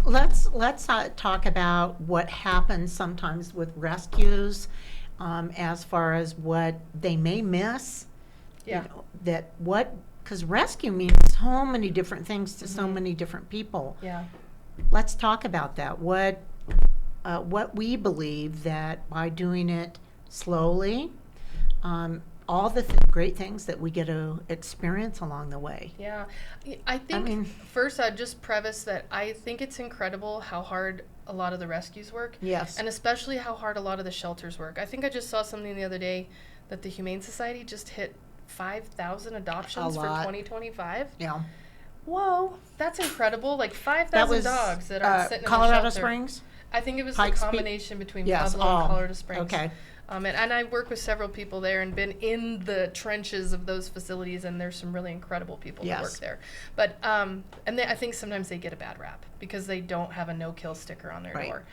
let's talk about what happens sometimes with rescues, as far as what they may miss. Yeah. Because rescue means so many different things to so many different people. Yeah. Let's talk about that. What we believe that by doing it slowly, all the great things that we get to experience along the way. Yeah. I think first I'd just preface that I think it's incredible how hard a lot of the rescues work. Yes. And especially how hard a lot of the shelters work. I think I just saw something the other day that the Humane Society just hit 5,000 adoptions for 2025. Yeah. Whoa, that's incredible. Like 5,000 dogs that are sitting Colorado in the shelter. Springs? I think it was Pikes the Peak? combination between Yes. Pueblo and Colorado Springs. Okay. And I work with several people there and been in the trenches of those facilities, and there's some really incredible people that work there. But I think sometimes they get a bad rap because they don't have a no-kill sticker on their door.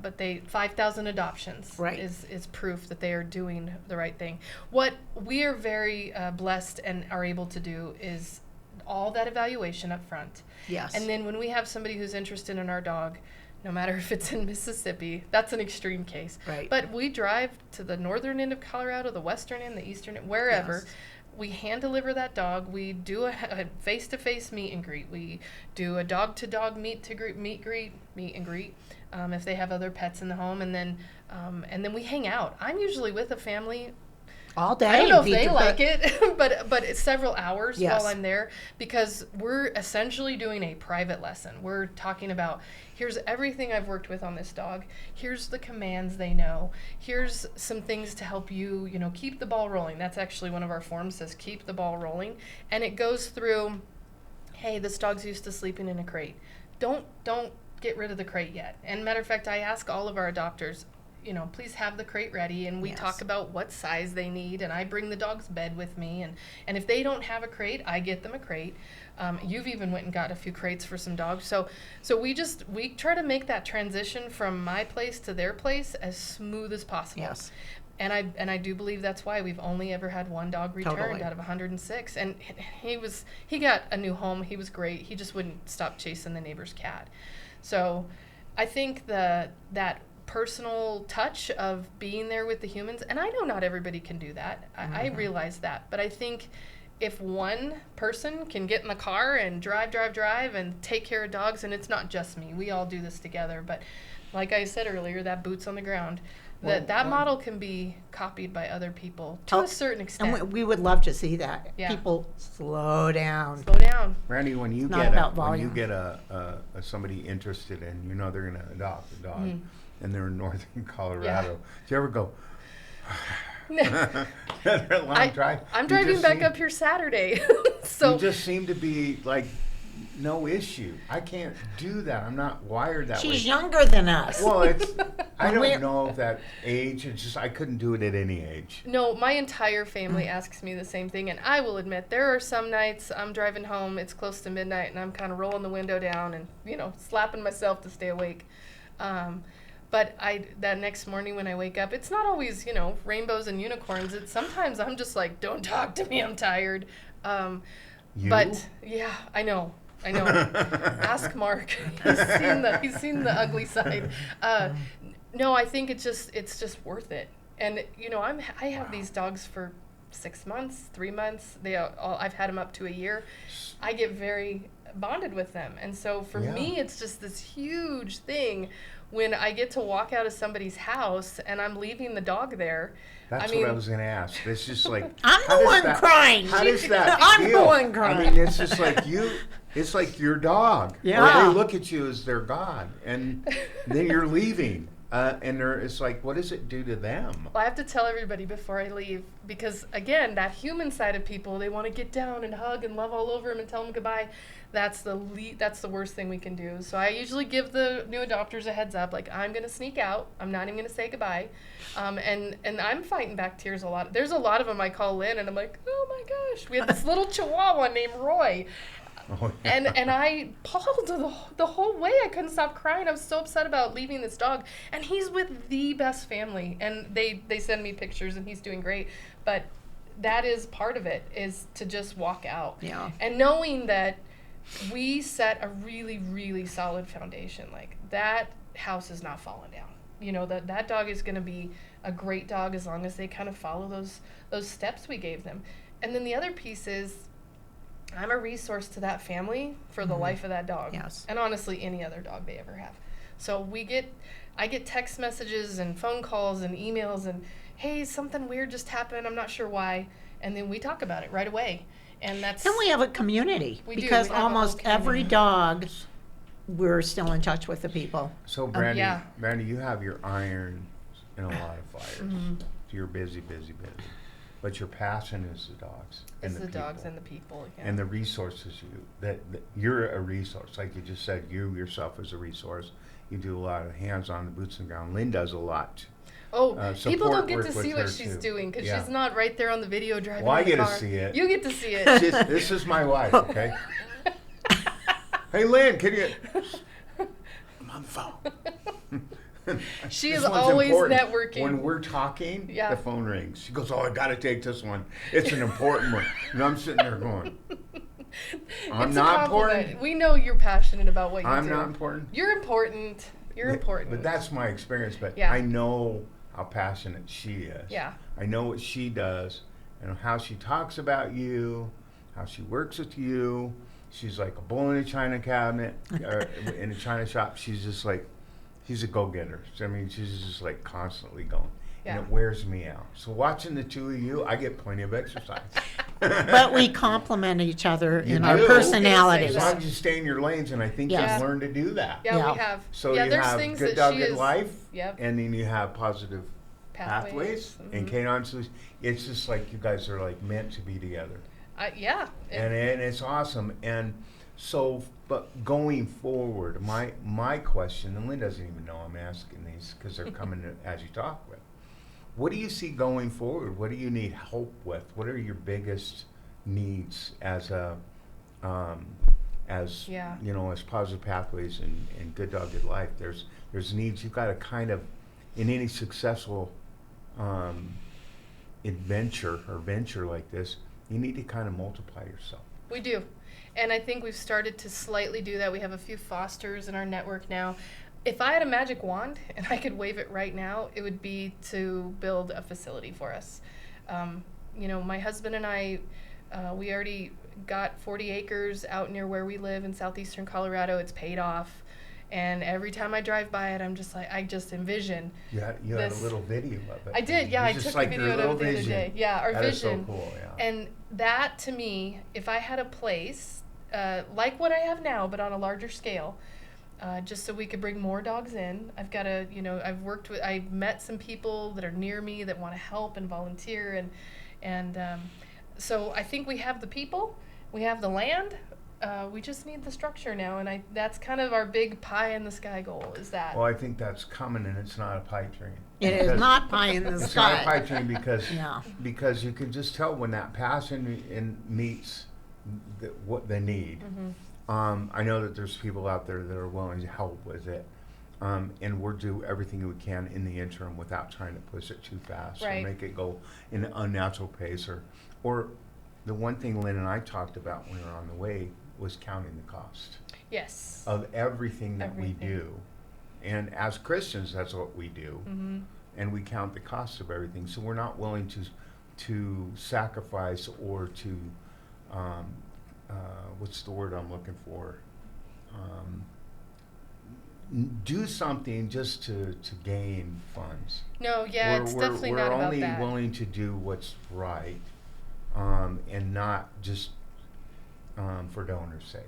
But 5,000 adoptions is proof that they are doing the right thing. What we are very blessed and are able to do is all that evaluation up front. Yes. And then when we have somebody who's interested in our dog, no matter if it's in Mississippi, that's an extreme case. Right. But we drive to the northern end of Colorado, the western end, the eastern end, wherever. Yes. We hand deliver that dog. We do a face-to-face meet and greet. We do a dog-to-dog meet and greet. If they have other pets in the home, and then we hang out. I'm usually with a family all day. I don't know if they like it, but it's several hours while I'm there, because we're essentially doing a private lesson. We're talking about, here's everything I've worked with on this dog. Here's the commands they know. Here's some things to help you, keep the ball rolling. That's actually one of our forms, says keep the ball rolling. And it goes through, hey, this dog's used to sleeping in a crate. Don't get rid of the crate yet. And matter of fact, I ask all of our adopters, please have the crate ready, and we talk about what size they need, and I bring the dog's bed with me, and if they don't have a crate, I get them a crate. You've even went and got a few crates for some dogs. So we try to make that transition from my place to their place as smooth as possible. Yes. And I do believe that's why we've only ever had one dog returned out of 106. And he got a new home. He was great. He just wouldn't stop chasing the neighbor's cat. So I think that personal touch of being there with the humans, and I know not everybody can do that. I realize that. But I think if one person can get in the car and drive and take care of dogs, and it's not just me, we all do this together, but like I said earlier, that boots on the ground, that model can be copied by other people to a certain extent. And we would love to see that. Yeah. People, slow down. Randy, when you get somebody interested in, they're going to adopt a dog, and they're in northern Colorado, do you ever go, long drive? I'm driving back up here Saturday. So you just seem to be like, no issue. I can't do that. I'm not wired that way. She's younger than us. Well, I don't know that age. It's just I couldn't do it at any age. No, my entire family asks me the same thing, and I will admit there are some nights I'm driving home, it's close to midnight, and I'm kind of rolling the window down and slapping myself to stay awake. But that next morning when I wake up, it's not always rainbows and unicorns. It's sometimes I'm just like, don't talk to me, I'm tired. But yeah, I know. Ask Mark. He's seen the ugly side. No, I think it's just worth it. And I have these dogs for 6 months, 3 months. I've had them up to a year. I get very bonded with them, and so for me, it's just this huge thing when I get to walk out of somebody's house and I'm leaving the dog there. That's what I was going to ask. It's just like I'm the one crying. How does that I'm feel? the one crying. I mean, it's just like you. It's like your dog. Yeah. Or they look at you as their god, and then you're leaving. And it's like, what does it do to them? Well, I have to tell everybody before I leave, because again, that human side of people, they want to get down and hug and love all over them and tell them goodbye. That's the worst thing we can do. So I usually give the new adopters a heads up, like, I'm going to sneak out. I'm not even going to say goodbye. And I'm fighting back tears a lot. There's a lot of them I call in, and I'm like, oh my gosh. We had this little Chihuahua named Roy. Oh, yeah. And I bawled the whole way. I couldn't stop crying. I was so upset about leaving this dog. And he's with the best family. And they send me pictures, and he's doing great. But that is part of it, is to just walk out. Yeah. And knowing that we set a really, really solid foundation. Like, that house is not falling down. You know, that dog is going to be a great dog as long as they kind of follow those steps we gave them. And then the other piece is, I'm a resource to that family for the life of that dog. Yes. And honestly, any other dog they ever have. So I get text messages and phone calls and emails and, hey, something weird just happened, I'm not sure why. And then we talk about it right away. And we have a community, because almost every dog, we're still in touch with the people. So Brandy, Brandy, you have your iron in a lot of fires. You're busy. But your passion is the dogs. It's and the dogs and the people. Yeah. And the resources that you're a resource. Like you just said, you yourself is a resource. You do a lot of hands-on, the boots on the ground. Lynn does a lot. People don't get to see what she's doing because she's not right there on the video driving. Well, I get to see it. You get to see it. This is my wife, okay? Hey, Lynn, can you? I'm on the phone. She is always networking. When we're talking, the phone rings. She goes, "Oh, I got to take this one. It's an important one." And I'm sitting there going, "I'm not important." We know you're passionate about what you do. I'm not important. You're important. You're important. But that's my experience. But I know how passionate she is. Yeah. I know what she does and how she talks about you, how she works with you. She's like a bull in a china cabinet, or in a china shop. She's just like, she's a go-getter. I mean, she's just like constantly going. And it wears me out. So watching the two of you, I get plenty of exercise. But we complement each other in our personalities. As long as you stay in your lanes, and I think you've learned to do that. Yeah, we have. So you have Good Dog, Good Life, and then you have Positive Pathways and Canine Solutions. It's just like you guys are like meant to be together. And it's awesome. And so, but going forward, my question, and Lynn doesn't even know I'm asking these because they're coming as you talk with. What do you see going forward? What do you need help with? What are your biggest needs as you know, as Positive Pathways and Good Dog, Good Life? There's needs. You've got to kind of, in any successful venture like this, you need to kind of multiply yourself. We do. And I think we've started to slightly do that. We have a few fosters in our network now. If I had a magic wand and I could wave it right now, it would be to build a facility for us. You know, my husband and I, we already got 40 acres out near where we live in southeastern Colorado. It's paid off. And every time I drive by it, I'm just like, I just envision. You had a little video of it. I did, I took a video of it the other day. Yeah, our vision. Is so cool, yeah. And that, to me, if I had a place like what I have now, but on a larger scale, just so we could bring more dogs in. I've met some people that are near me that want to help and volunteer, and so I think we have the people, we have the land, we just need the structure now, and that's kind of our big pie in the sky goal, is that. Well, I think that's coming, and it's not a pipe dream. It is not pie in the sky. It's not a pipe dream because you can just tell when that passion meets what they need. I know that there's people out there that are willing to help with it, and we'll do everything we can in the interim without trying to push it too fast or make it go in an unnatural pace. Or the one thing Lynn and I talked about when we were on the way was counting the cost. Yes. Of everything that we do. And as Christians, that's what we do. And we count the cost of everything. So we're not willing to sacrifice or to what's the word I'm looking for? Do something just to gain funds. No, it's definitely not about that. We're only willing to do what's right, and not just for donors' sake.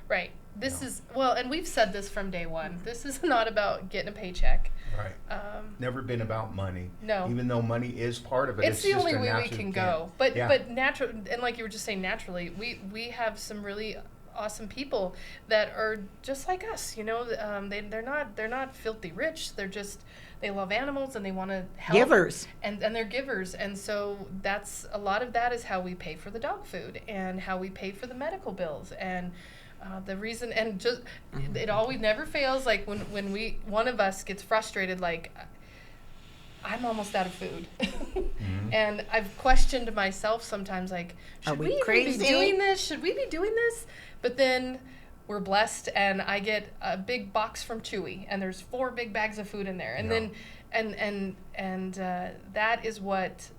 Right. This is, and we've said this from day one. This is not about getting a paycheck. Right. Never been about money. No. Even though money is part of it. It's the only way we can go. But natural, and like you were just saying, naturally, we have some really awesome people that are just like us. You know, they're not filthy rich. They love animals and they want to help. Givers. And they're givers. And so that's a lot of that is how we pay for the dog food and how we pay for the medical bills and. The reason, and just it always never fails. Like when one of us gets frustrated, like I'm almost out of food. And I've questioned myself sometimes, like, should we even be doing this? Should we be doing this? But then we're blessed, and I get a big box from Chewy, and there's 4 big bags of food in there. And then, and that is what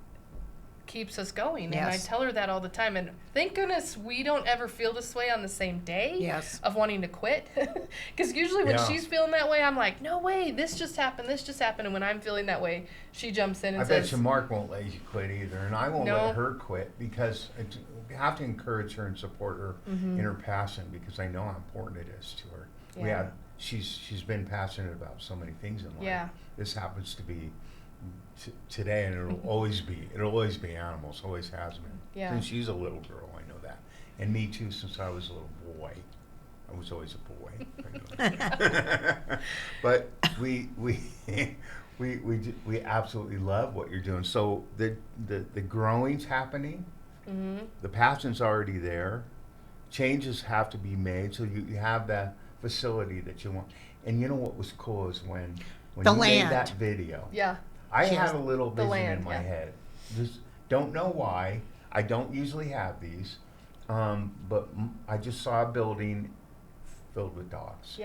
keeps us going. And I tell her that all the time. And thank goodness we don't ever feel this way on the same day of wanting to quit. Because usually when she's feeling that way, I'm like, no way, this just happened. And when I'm feeling that way, she jumps in and says, I bet you Mark won't let you quit either. And I won't let her quit, because we have to encourage her and support her in her passion, because I know how important it is to her. She's been passionate about so many things in life. This happens to be today, and it'll always be animals, always has been since she's a little girl. I know that, and me too, since I was a little boy. I was always a boy. But we absolutely love what you're doing. So the growing's happening, the passion's already there, changes have to be made, so you have that facility that you want. And you know what was cool is when the you land. made that video. I had a little vision in my head. Just don't know why. I don't usually have these, but I just saw a building filled with dogs.